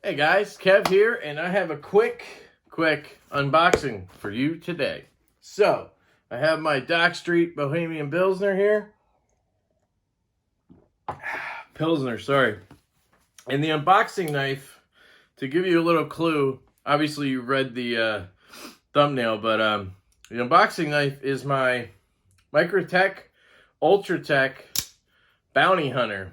Hey guys, Kev here, and I have a quick unboxing for you today. So, I have my Dock Street Bohemian Pilsner here. Pilsner, sorry. And the unboxing knife, to give you a little clue, obviously you read the thumbnail, but the unboxing knife is my Microtech Ultratech Bounty Hunter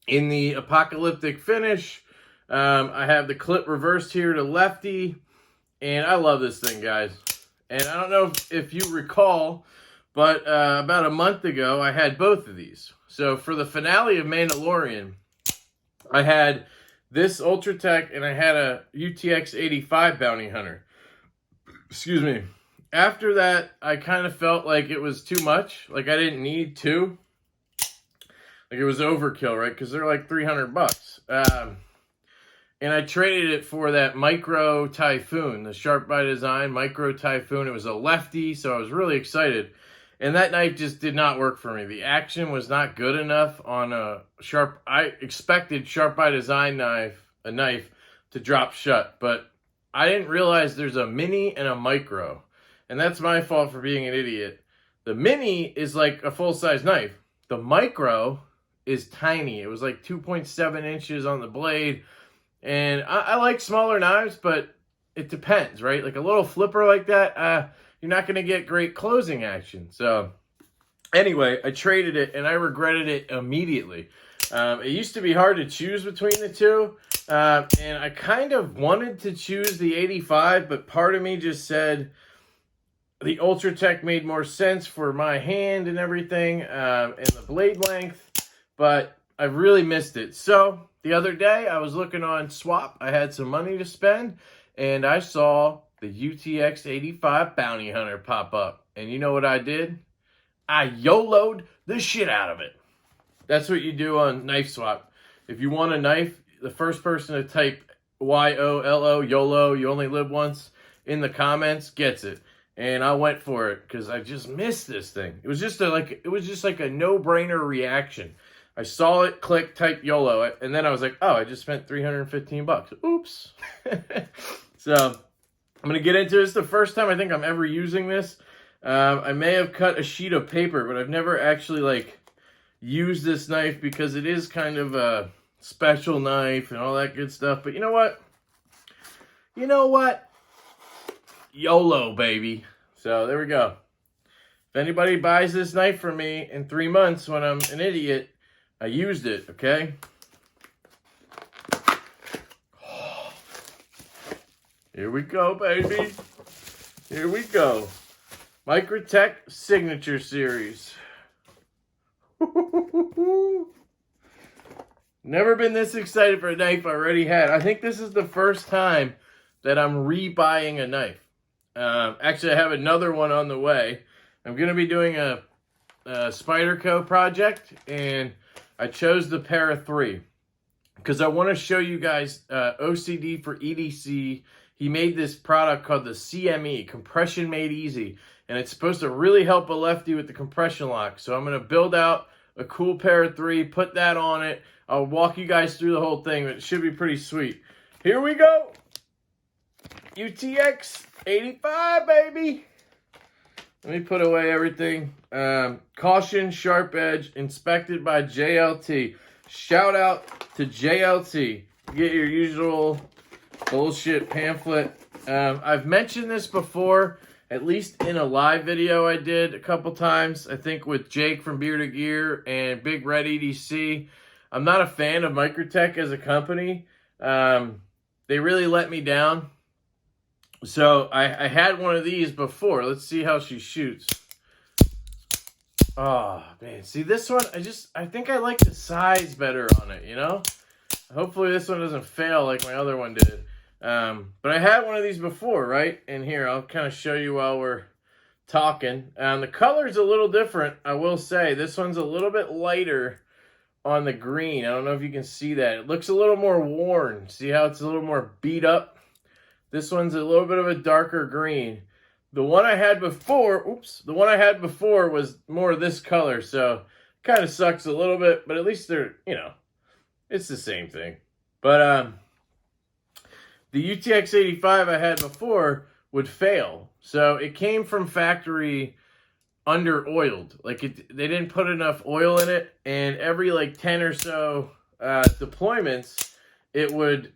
in the apocalyptic finish. I have the clip reversed here to lefty, and I love this thing, guys. And I don't know if you recall, but about a month ago, I had both of these. So for the finale of Mandalorian, I had this Ultratech, and I had a UTX 85 Bounty Hunter. Excuse me. After that, I kind of felt like it was too much. Like I didn't need two. Like it was overkill, right? Because they're like $300. And I traded it for that Micro Typhoon, the Sharp by Design Micro Typhoon. It was a lefty, so I was really excited. And that knife just did not work for me. The action was not good enough on a sharp. I expected Sharp by Design a knife to drop shut, but I didn't realize there's a mini and a micro. And that's my fault for being an idiot. The mini is like a full-size knife. The micro is tiny. It was like 2.7 inches on the blade. And I like smaller knives, but it depends, right? Like a little flipper like that, you're not going to get great closing action. So anyway, I traded it, and I regretted it immediately. It used to be hard to choose between the two, and I kind of wanted to choose the 85, but part of me just said the Ultratech made more sense for my hand and everything, and the blade length, but I really missed it. So the other day, I was looking on Swap. I had some money to spend, and I saw the UTX 85 Bounty Hunter pop up. And you know what I did? I YOLO'd the shit out of it. That's what you do on Knife Swap. If you want a knife, the first person to type YOLO, YOLO, you only live once, in the comments gets it. And I went for it because I just missed this thing. It was just like a no-brainer reaction. I saw it, click, type YOLO, and then I was like, oh, I just spent $315. Oops. So I'm going to get into this. The first time I think I'm ever using this. I may have cut a sheet of paper, but I've never actually used this knife because it is kind of a special knife and all that good stuff. But you know what? YOLO, baby. So there we go. If anybody buys this knife from me in 3 months when I'm an idiot, I used it, okay? Here we go, baby. Here we go. Microtech Signature Series. Never been this excited for a knife I already had. I think this is the first time that I'm rebuying a knife. Actually, I have another one on the way. I'm going to be doing a Spyderco project, and I chose the Para 3 because I want to show you guys OCD for EDC. He made this product called the CME, Compression Made Easy, and it's supposed to really help a lefty with the compression lock. So I'm going to build out a cool Para 3, put that on it. I'll walk you guys through the whole thing, but it should be pretty sweet. Here we go. UTX 85, baby. Let me put away everything. Caution, sharp edge, inspected by JLT. Shout out to JLT. Get your usual bullshit pamphlet. I've mentioned this before, at least in a live video I did a couple times. I think with Jake from Bearded Gear and Big Red EDC. I'm not a fan of Microtech as a company. They really let me down. So I had one of these before. Let's see how she shoots. Oh, man. See, this one, I think I like the size better on it, you know? Hopefully this one doesn't fail like my other one did. But I had one of these before, right? And here, I'll kind of show you while we're talking. The color's a little different, I will say. This one's a little bit lighter on the green. I don't know if you can see that. It looks a little more worn. See how it's a little more beat up? This one's a little bit of a darker green. The one I had before, was more of this color, so kind of sucks a little bit, but at least they're, it's the same thing. But the UTX 85 I had before would fail. So it came from factory under oiled. Like they didn't put enough oil in it, and every like 10 or so deployments, it would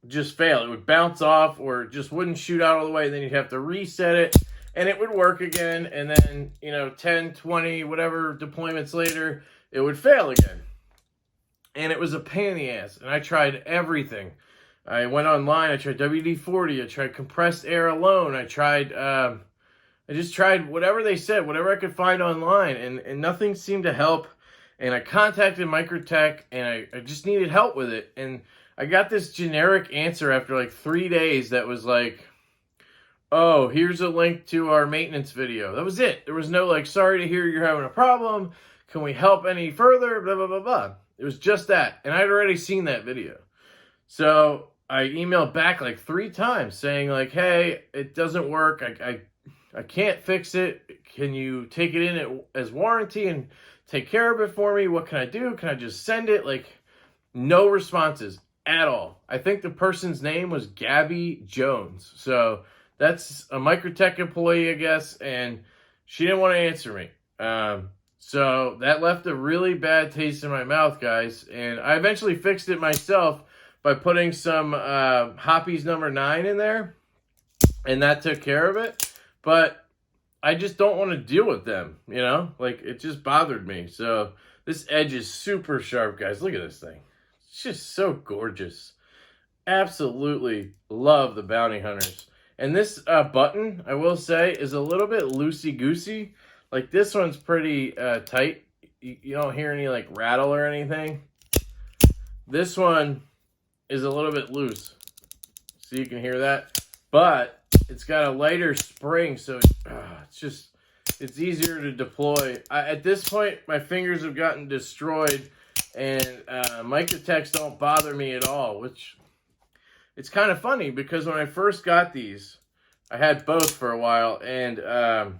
just fail. It would bounce off or just wouldn't shoot out all the way. Then you'd have to reset it and it would work again. And then, 10, 20, whatever deployments later, it would fail again. And it was a pain in the ass. And I tried everything. I went online. I tried WD-40. I tried compressed air alone. I just tried whatever they said, whatever I could find online. And nothing seemed to help. And I contacted Microtech and I just needed help with it. And I got this generic answer after like 3 days that was like, oh, here's a link to our maintenance video. That was it. There was no like, sorry to hear you're having a problem. Can we help any further? Blah, blah, blah, blah. It was just that. And I'd already seen that video. So I emailed back like 3 times saying like, hey, it doesn't work. I can't fix it. Can you take it in as warranty and take care of it for me? What can I do? Can I just send it? Like, no responses at all. I think the person's name was Gabby Jones. So that's a Microtech employee, I guess, and she didn't want to answer me. So that left a really bad taste in my mouth, guys. And I eventually fixed it myself by putting some Hoppe's number 9 in there, and that took care of it. But I just don't want to deal with them, Like, it just bothered me. So this edge is super sharp, guys. Look at this thing. It's just so gorgeous. Absolutely love the Bounty Hunters. And this button, I will say, is a little bit loosey-goosey. Like, this one's pretty tight. You don't hear any, like, rattle or anything. This one is a little bit loose. So you can hear that. But it's got a lighter spring, so it's easier to deploy. At this point, my fingers have gotten destroyed, and Microtechs don't bother me at all, which it's kind of funny because when I first got these, I had both for a while, and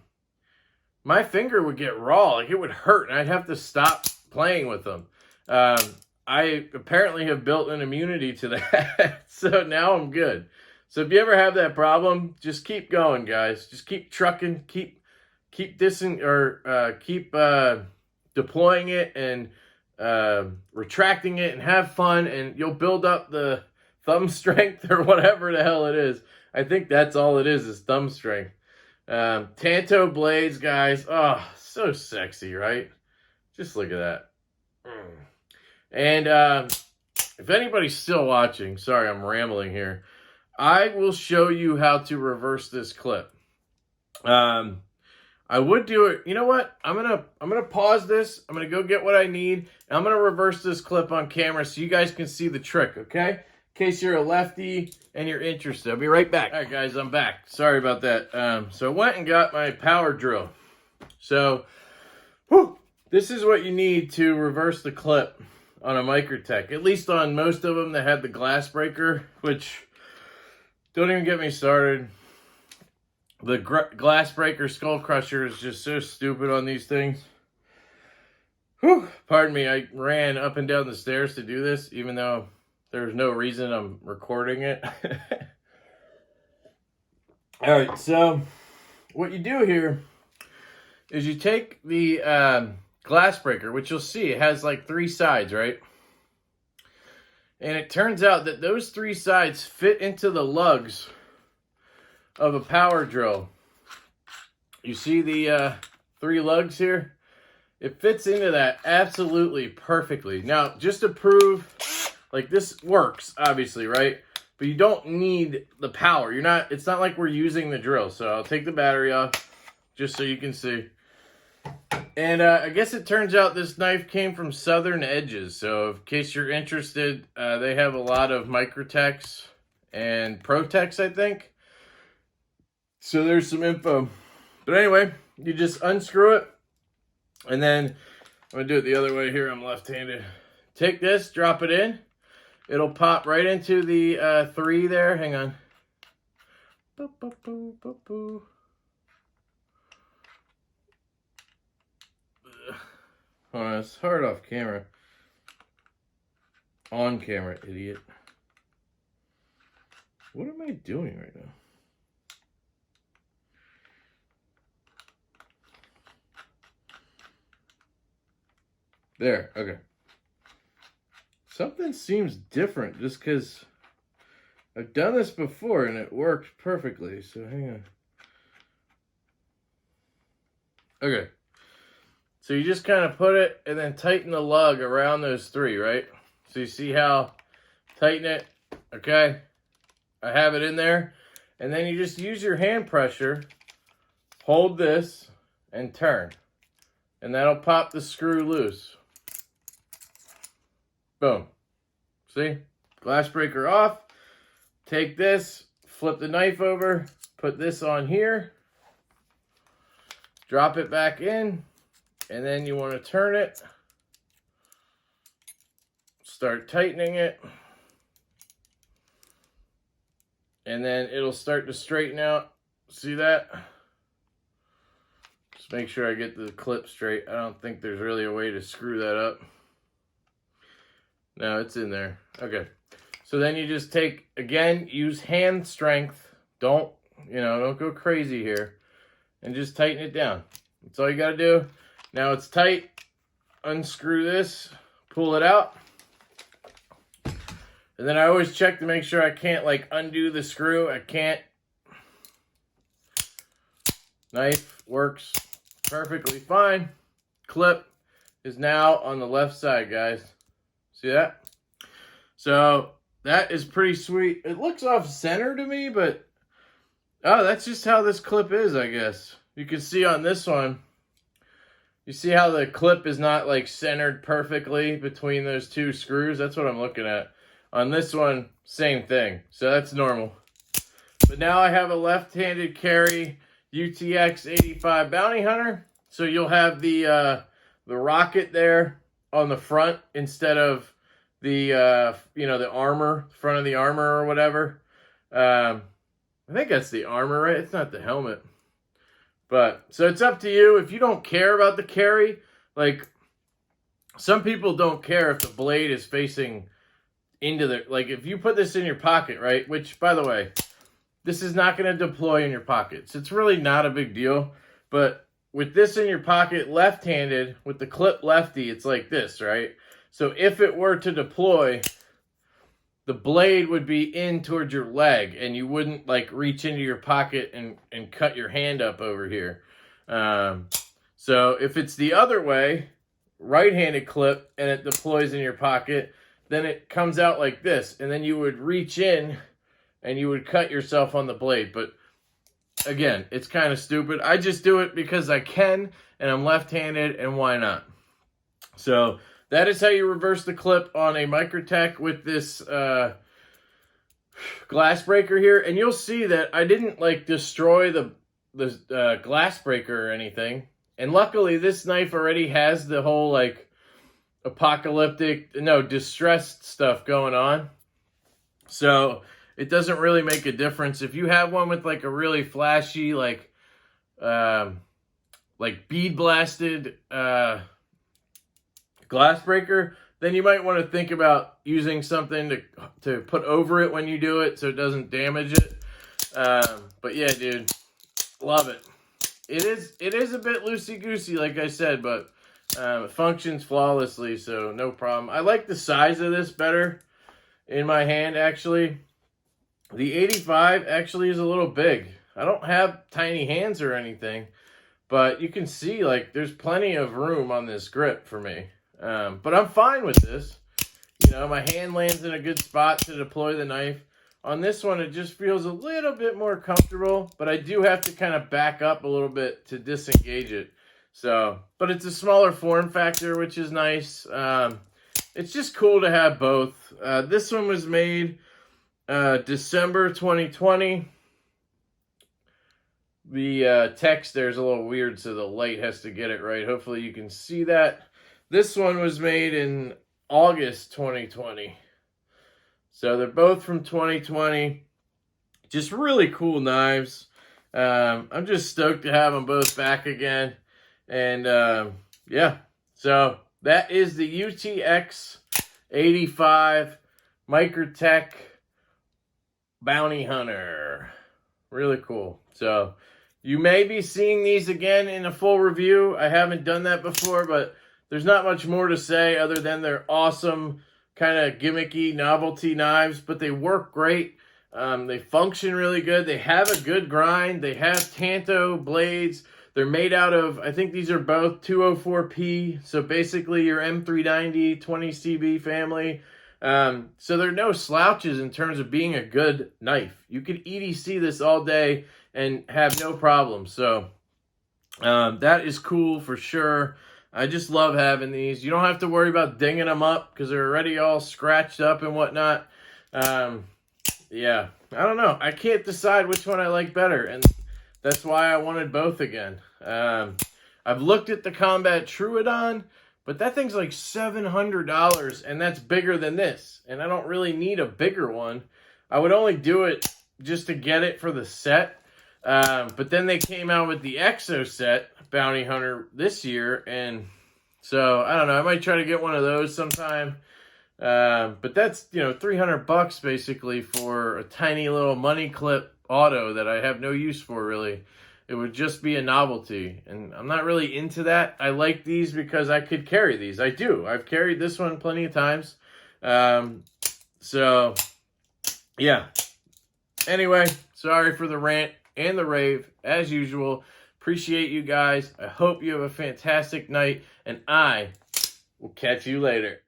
my finger would get raw. Like, it would hurt, and I'd have to stop playing with them. I apparently have built an immunity to that, so now I'm good. So if you ever have that problem, just keep going, guys. Just keep trucking, keep deploying it and retracting it, and have fun, and you'll build up the thumb strength or whatever the hell it is. I think that's all it is thumb strength. Tanto blades, guys. Oh, so sexy, right? Just look at that. And if anybody's still watching, sorry, I'm rambling here. I will show you how to reverse this clip. I would do it. You know what? I'm gonna pause this. I'm gonna go get what I need, and I'm gonna reverse this clip on camera so you guys can see the trick. Okay? In case you're a lefty and you're interested. I'll be right back. All right, guys, I'm back. Sorry about that. So I went and got my power drill. So, this is what you need to reverse the clip on a Microtech. At least on most of them that had the glass breaker, which, don't even get me started. The glass breaker skull crusher is just so stupid on these things. Pardon me, I ran up and down the stairs to do this, even though there's no reason I'm recording it. All right, so what you do here is you take the glass breaker, which you'll see, it has like 3 sides, right? And it turns out that those 3 sides fit into the lugs of a power drill. You see the 3 lugs here? It fits into that absolutely perfectly. Now, just to prove, like, this works, obviously, right? But you don't need the power. It's not like we're using the drill. So I'll take the battery off just so you can see. And I guess it turns out this knife came from Southern Edges. So in case you're interested, they have a lot of Microtechs and Protechs, I think. So there's some info. But anyway, you just unscrew it. And then I'm going to do it the other way here. I'm left-handed. Take this, drop it in. It'll pop right into the 3 there. Hang on. Boop, boop, boop, boop, boop. Hold on, it's hard off camera. On camera, idiot. What am I doing right now? There, okay. Something seems different just because I've done this before and it worked perfectly. So hang on. Okay. So you just kind of put it and then tighten the lug around those three, right? So you see how tighten it, okay? I have it in there. And then you just use your hand pressure, hold this, and turn. And that'll pop the screw loose. Boom. See? Glass breaker off. Take this, flip the knife over, put this on here, drop it back in, and then you want to turn it, start tightening it, and then it'll start to straighten out. See that? Just make sure I get the clip straight. I don't think there's really a way to screw that up. No, it's in there. Okay. So then you just take, again, use hand strength. Don't go crazy here. And just tighten it down. That's all you got to do. Now it's tight. Unscrew this. Pull it out. And then I always check to make sure I can't, like, undo the screw. I can't. Knife works perfectly fine. Clip is now on the left side, guys. See that? So that is pretty sweet. It looks off center to me, but oh, that's just how this clip is, I guess. You can see on this one, you see how the clip is not like centered perfectly between those two screws? That's what I'm looking at. On this one, same thing. So that's normal. But now I have a left-handed carry UTX 85 Bounty Hunter. So you'll have the rocket there on the front instead of the the armor, front of the armor or whatever. I think that's the armor, right? It's not the helmet. But so it's up to you. If you don't care about the carry, like some people don't care if the blade is facing into the, like if you put this in your pocket, right? Which, by the way, this is not going to deploy in your pockets. It's really not a big deal. But with this in your pocket, left-handed, with the clip lefty, it's like this, right? So if it were to deploy, the blade would be in towards your leg, and you wouldn't like reach into your pocket and cut your hand up over here. So if it's the other way, right-handed clip, and it deploys in your pocket, then it comes out like this, and then you would reach in, and you would cut yourself on the blade. But again, it's kind of stupid. I just do it because I can, and I'm left-handed, and why not? So that is how you reverse the clip on a Microtech with this glass breaker here. And you'll see that I didn't like destroy the glass breaker or anything. And luckily, this knife already has the whole like distressed stuff going on. So it doesn't really make a difference. If you have one with like a really flashy, like bead blasted glass breaker, then you might want to think about using something to put over it when you do it so it doesn't damage it. But yeah, dude, love it. It is a bit loosey-goosey, like I said, but it functions flawlessly, so no problem. I like the size of this better in my hand, actually. The 85 actually is a little big. I don't have tiny hands or anything, but you can see, like, there's plenty of room on this grip for me. But I'm fine with this. You know, my hand lands in a good spot to deploy the knife. On this one, it just feels a little bit more comfortable, but I do have to kind of back up a little bit to disengage it. So, but it's a smaller form factor, which is nice. It's just cool to have both. This one was made December 2020. The text there is a little weird, so the light has to get it right. Hopefully you can see that. This one was made in August 2020. So they're both from 2020. Just really cool knives. I'm just stoked to have them both back again. And yeah, so that is the UTX 85 Microtech Bounty Hunter. Really cool. So you may be seeing these again in a full review. I haven't done that before, but there's not much more to say other than they're awesome, kind of gimmicky novelty knives, but they work great. They function really good. They have a good grind. They have Tanto blades. They're made out of, I think these are both 204P, so basically your M390 20CB family. So there are no slouches in terms of being a good knife. You could EDC this all day and have no problem. So that is cool for sure. I just love having these. You don't have to worry about dinging them up because they're already all scratched up and whatnot. Yeah, I don't know. I can't decide which one I like better, and that's why I wanted both again. I've looked at the Combat Troodon, but that thing's like $700, and that's bigger than this. And I don't really need a bigger one. I would only do it just to get it for the set. But then they came out with the Exo set, Bounty Hunter, this year. And so, I don't know. I might try to get one of those sometime. But that's, you know, $300 basically for a tiny little money clip auto that I have no use for, really. It would just be a novelty, and I'm not really into that. I like these because I could carry these. I do. I've carried this one plenty of times. So, yeah. Anyway, sorry for the rant and the rave, as usual. Appreciate you guys. I hope you have a fantastic night, and I will catch you later.